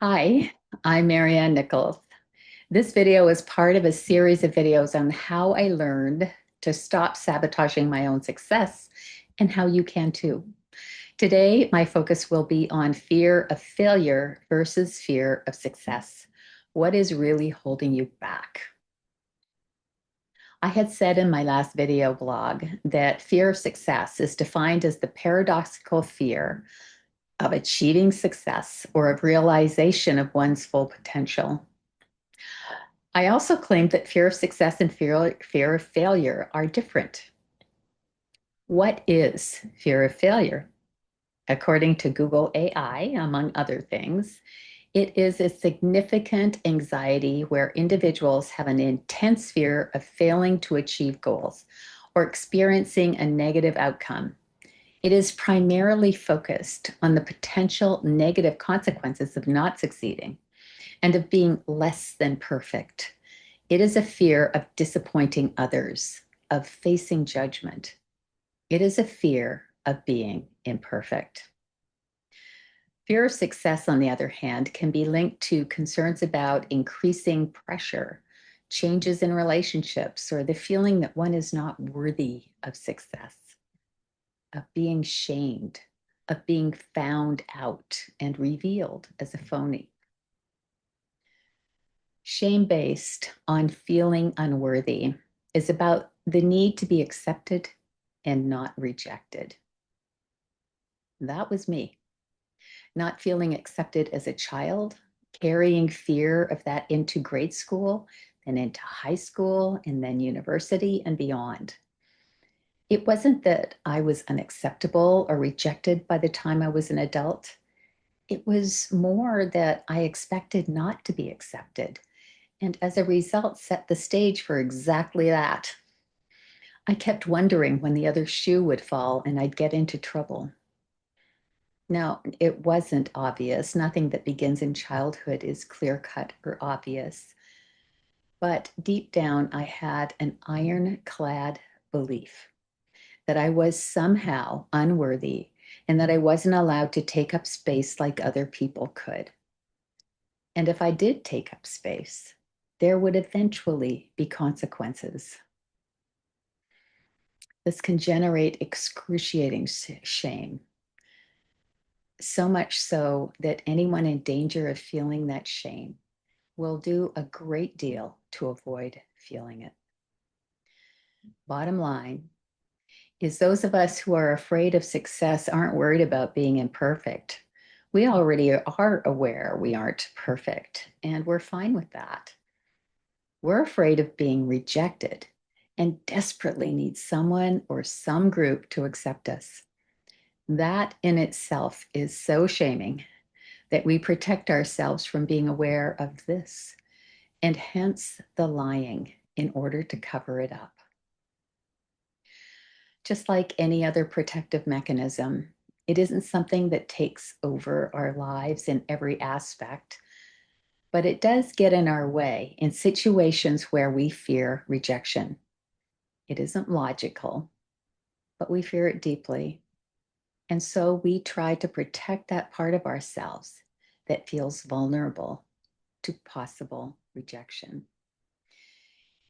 Hi, I'm Maryanne Nicholls. This video is part of a series of videos on how I learned to stop sabotaging my own success and how you can too. Today, my focus will be on fear of failure versus fear of success. What is really holding you back? I had said in my last video blog that fear of success is defined as the paradoxical fear of achieving success or of realization of one's full potential. I also claimed that fear of success and fear of failure are different. What is fear of failure? According to Google AI, among other things, it is a significant anxiety where individuals have an intense fear of failing to achieve goals or experiencing a negative outcome. It is primarily focused on the potential negative consequences of not succeeding and of being less than perfect. It is a fear of disappointing others, of facing judgment. It is a fear of being imperfect. Fear of success, on the other hand, can be linked to concerns about increasing pressure, changes in relationships, or the feeling that one is not worthy of success, of being shamed, of being found out and revealed as a phony. Shame based on feeling unworthy is about the need to be accepted and not rejected. That was me, not feeling accepted as a child, carrying fear of that into grade school, then into high school, and then university and beyond. It wasn't that I was unacceptable or rejected by the time I was an adult. It was more that I expected not to be accepted, and as a result, set the stage for exactly that. I kept wondering when the other shoe would fall and I'd get into trouble. Now, it wasn't obvious. Nothing that begins in childhood is clear cut or obvious. But deep down, I had an ironclad belief that I was somehow unworthy and that I wasn't allowed to take up space like other people could. And if I did take up space, there would eventually be consequences. This can generate excruciating shame, so much so that anyone in danger of feeling that shame will do a great deal to avoid feeling it. Bottom line is those of us who are afraid of success aren't worried about being imperfect. We already are aware we aren't perfect, and we're fine with that. We're afraid of being rejected and desperately need someone or some group to accept us. That in itself is so shaming that we protect ourselves from being aware of this, and hence the lying in order to cover it up. Just like any other protective mechanism, it isn't something that takes over our lives in every aspect, but it does get in our way in situations where we fear rejection. It isn't logical, but we fear it deeply. And so we try to protect that part of ourselves that feels vulnerable to possible rejection.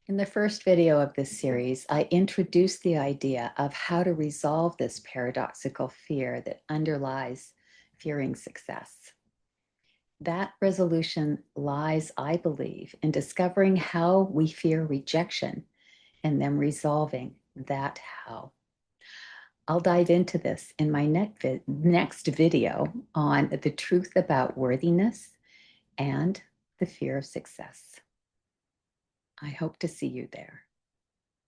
In the first video of this series, I introduced the idea of how to resolve this paradoxical fear that underlies fearing success. That resolution lies, I believe, in discovering how we fear rejection and then resolving that how. I'll dive into this in my next video on the truth about worthiness and the fear of success. I hope to see you there.